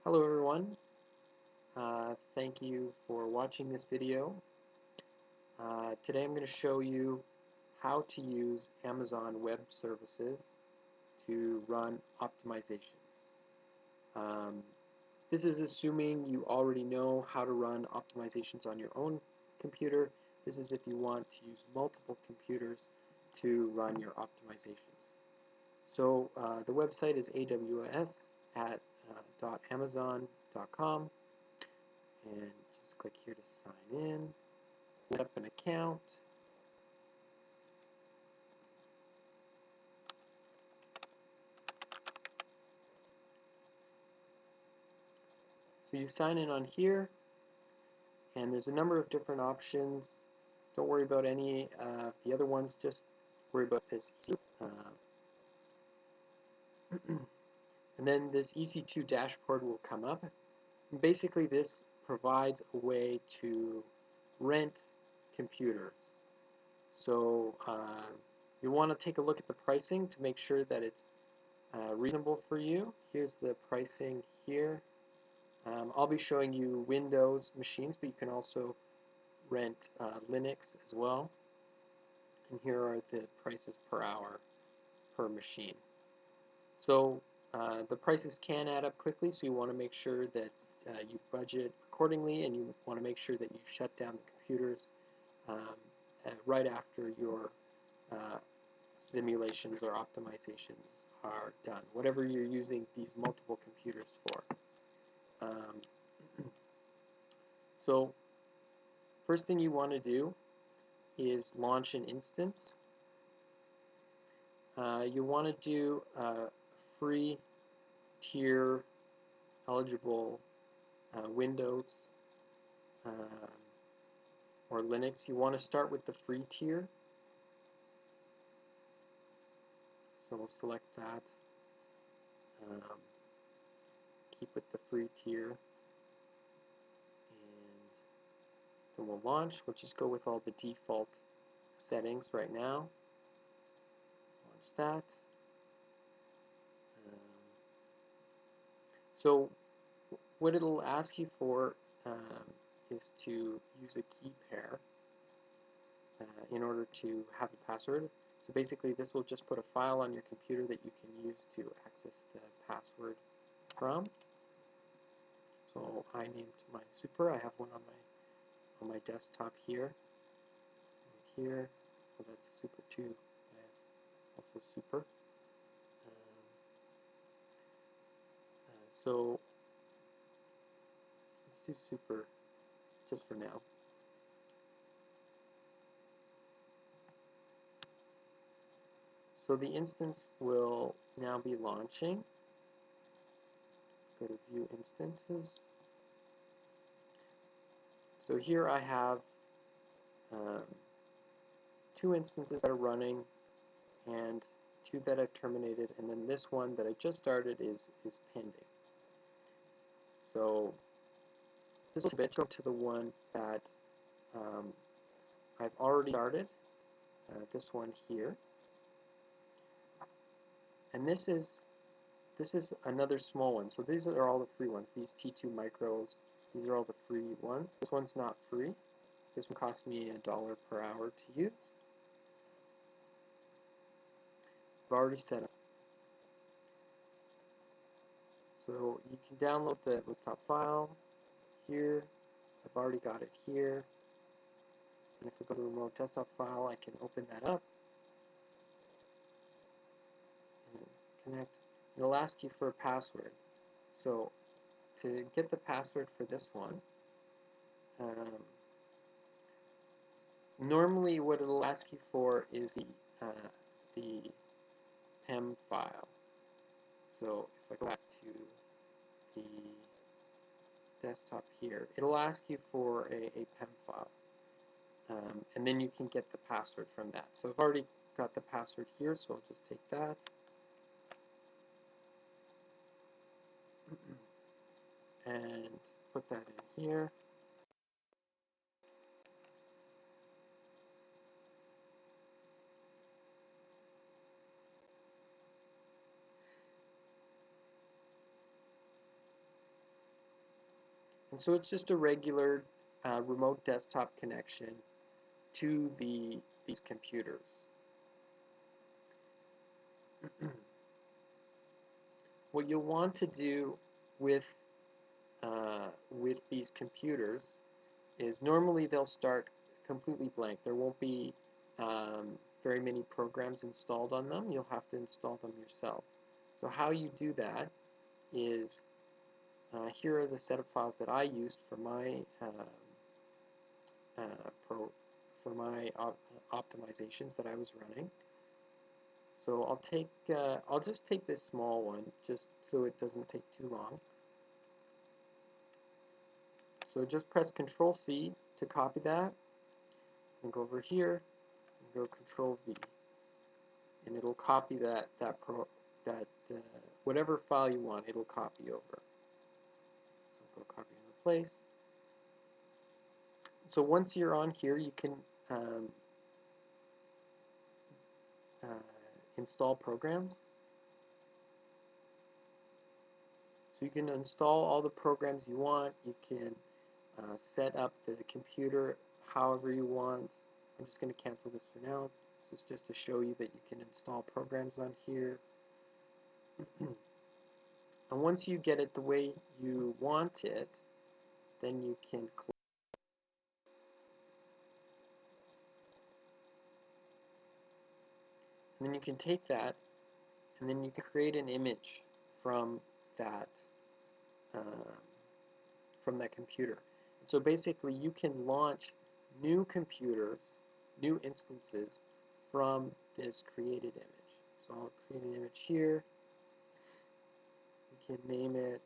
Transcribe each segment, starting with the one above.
Hello everyone, thank you for watching this video. Today I'm going to show you how to use Amazon Web Services to run optimizations. Um, this is assuming you already know how to run optimizations on your own computer. This is if you want to use multiple computers to run your optimizations. So the website is aws at .amazon.com, and just click here to sign in, set up an account. So you sign in on here, and there's a number of different options. Don't worry about any of the other ones, just worry about this. And then this EC2 dashboard will come up. And basically, this provides a way to rent computers. So you want to take a look at the pricing to make sure that it's reasonable for you. Here's the pricing here. I'll be showing you Windows machines, but you can also rent Linux as well. And here are the prices per hour per machine. So the prices can add up quickly, so you want to make sure that you budget accordingly, and you want to make sure that you shut down the computers right after your simulations or optimizations are done, whatever you're using these multiple computers for. So first thing you want to do is launch an instance. You want to do free tier eligible Windows or Linux. You want to start with the free tier. So we'll select that. Keep with the free tier. And then we'll launch. We'll just go with all the default settings right now. Launch that. So what it'll ask you for is to use a key pair in order to have a password. So basically this will just put a file on your computer that you can use to access the password from. So I named mine Super. I have one on my desktop here. Right here. Well, that's Super 2. I have also Super. So let's do Super just for now. So the instance will now be launching. Go to View Instances. So here I have 2 instances that are running and 2 that I've terminated, and then this one that I just started is pending. So this will go to the one that I've already started, this one here. And this is another small one. So these are all the free ones. These T2 micros, these are all the free ones. This one's not free. This one costs me $1 per hour to use. I've already set up. So you can download the desktop file here. I've already got it here. And if we go to remote desktop file, I can open that up and connect. It'll ask you for a password. So to get the password for this one, normally what it'll ask you for is the PEM file. So if I go back to the desktop here, it'll ask you for a PEM file. And then you can get the password from that. So I've already got the password here, so I'll just take that. And put that in here. And so it's just a regular remote desktop connection to these computers. What you'll want to do with these computers is normally they'll start completely blank. There won't be very many programs installed on them. You'll have to install them yourself. So how you do that is here are the setup files that I used for my optimizations that I was running. So I'll just take this small one just so it doesn't take too long. So just press Control C to copy that, and go over here and go Control V, and it'll copy that whatever file you want. It'll copy over. So go copy and replace. So once you're on here, you can install programs. So you can install all the programs you want. You can set up the computer however you want. I'm just going to cancel this for now. So it's just to show you that you can install programs on here. And once you get it the way you want it, then you can click. And then you can take that, and then you can create an image from that computer. And so basically, you can launch new computers, new instances from this created image. So I'll create an image here. We can name it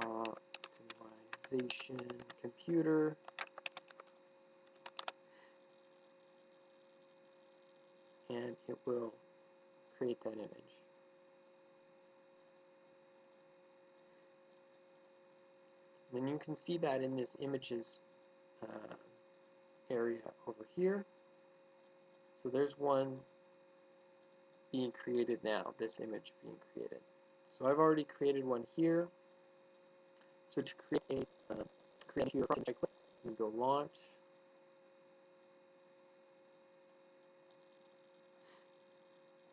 optimization computer. And it will create that image. And then you can see that in this images area over here. So there's one being created now, this image being created. So I've already created one here. So to create a computer, I click and go launch.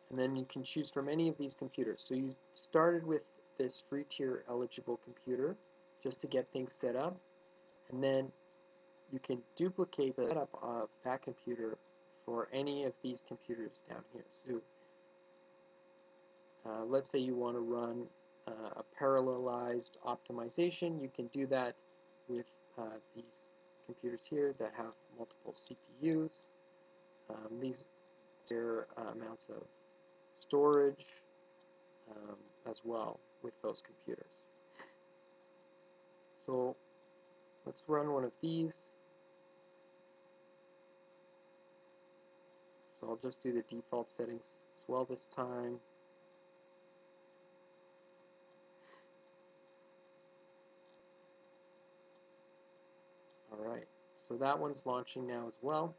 And then you can choose from any of these computers. So you started with this free tier eligible computer just to get things set up, and then you can duplicate the setup of that computer for any of these computers down here. So let's say you want to run a parallelized optimization. You can do that with these computers here that have multiple CPUs. These are amounts of storage as well with those computers. So let's run one of these. So I'll just do the default settings as well this time. Alright, so that one's launching now as well.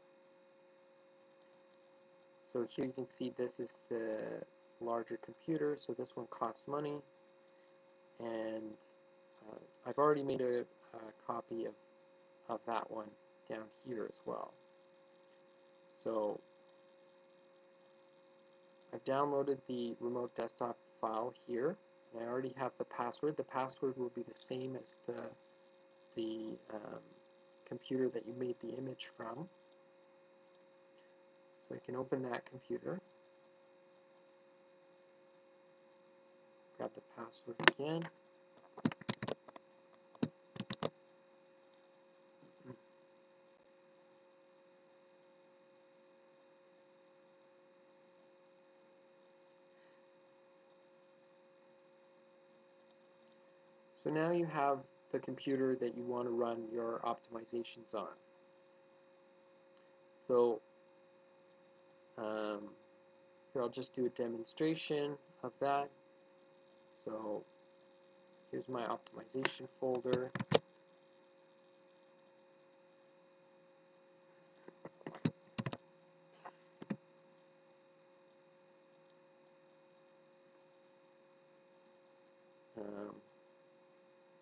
So here you can see this is the larger computer, so this one costs money. And I've already made a copy of that one down here as well. So I've downloaded the remote desktop file here, and I already have the password. The password will be the same as the computer that you made the image from. So I can open that computer, grab the password again. So now you have the computer that you want to run your optimizations on. So here I'll just do a demonstration of that. So here's my optimization folder.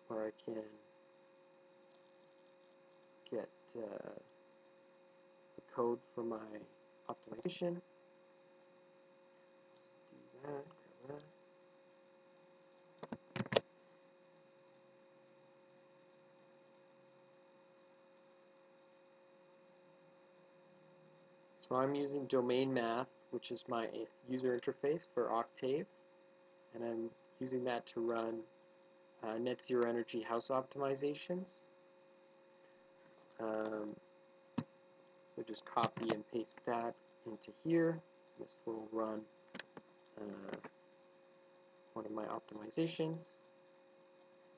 or I can get the code for my optimization. Let's do that, grab that. So I'm using domain math, which is my user interface for Octave, and I'm using that to run net zero energy house optimizations. So just copy and paste that into here. This will run one of my optimizations.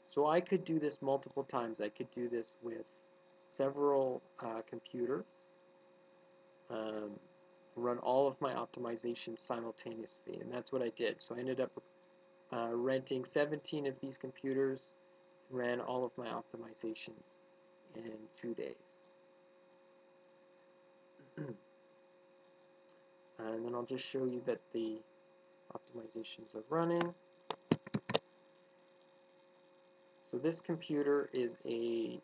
So I could do this multiple times. I could do this with several computers, run all of my optimizations simultaneously, and that's what I did. So I ended up renting 17 of these computers, ran all of my optimizations in 2 days. And then I'll just show you that the optimizations are running. So this computer is an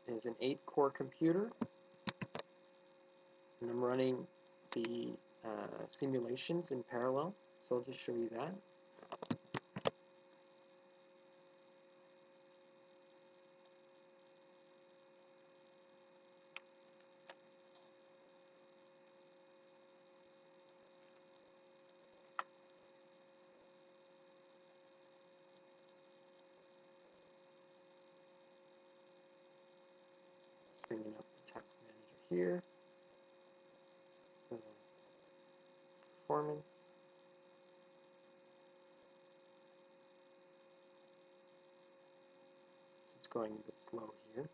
8-core computer, and I'm running the simulations in parallel. So I'll just show you that. Just bringing up the task manager here. Performance. So it's going a bit slow here.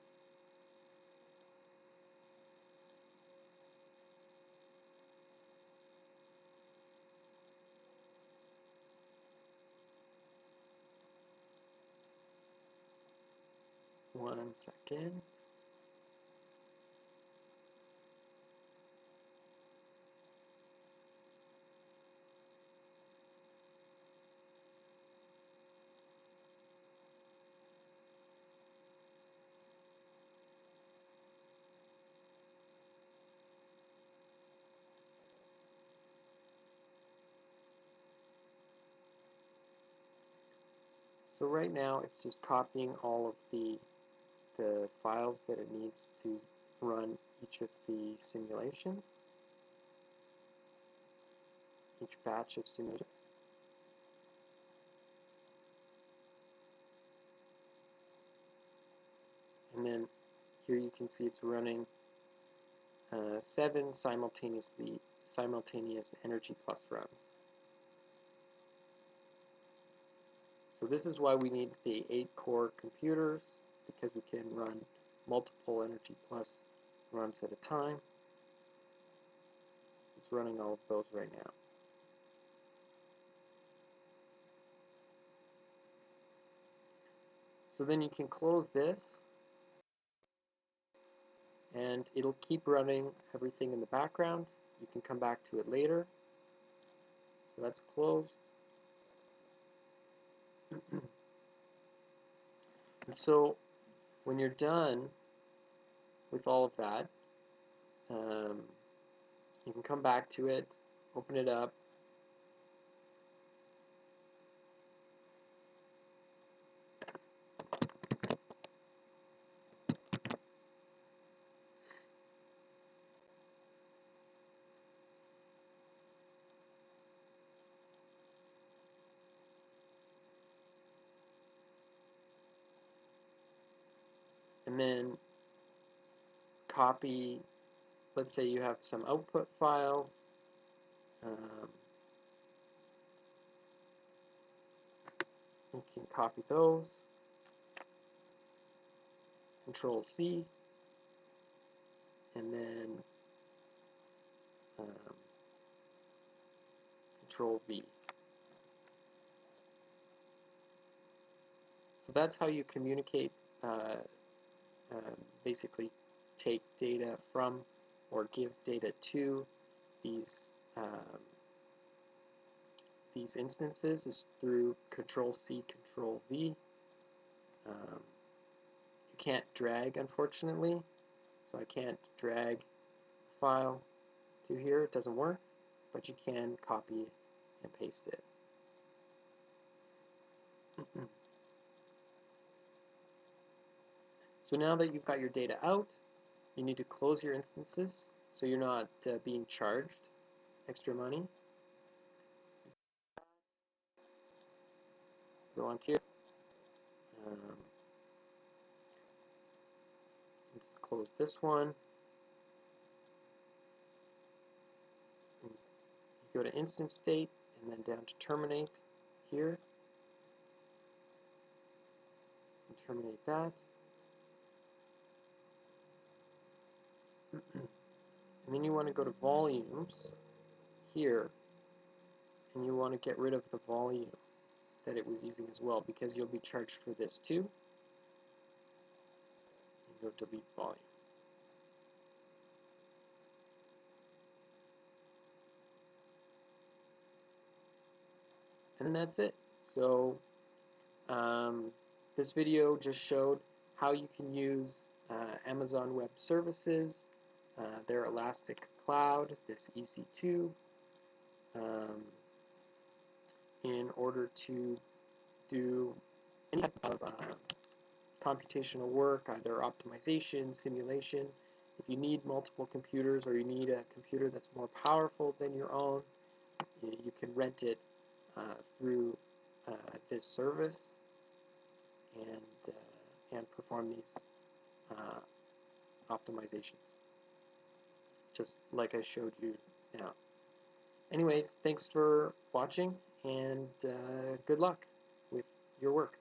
One second. So right now it's just copying all of the files that it needs to run each of the simulations, each batch of simulations. And then here you can see it's running 7 simultaneous Energy Plus runs. So this is why we need the 8-core computers, because we can run multiple Energy Plus runs at a time. It's running all of those right now. So then you can close this, and it'll keep running everything in the background. You can come back to it later. So that's closed. And so when you're done with all of that, you can come back to it, open it up, and then copy. Let's say you have some output files. You can copy those. Control C, and then Control V. So that's how you communicate, basically take data from or give data to these these instances is through Control-C, Control-V. You can't drag, unfortunately, so I can't drag a file to here. It doesn't work, but you can copy and paste it. So now that you've got your data out, you need to close your instances so you're not being charged extra money. Go on to here. Let's close this one. You go to instance state and then down to terminate here. And terminate that. And then you want to go to volumes here, and you want to get rid of the volume that it was using as well, because you'll be charged for this too. And go delete volume. And that's it. So this video just showed how you can use Amazon Web Services, their Elastic Cloud, this EC2, in order to do any type of computational work, either optimization, simulation. If you need multiple computers or you need a computer that's more powerful than your own, you can rent it through this service and perform these optimizations, just like I showed you now. Anyways, thanks for watching, and good luck with your work.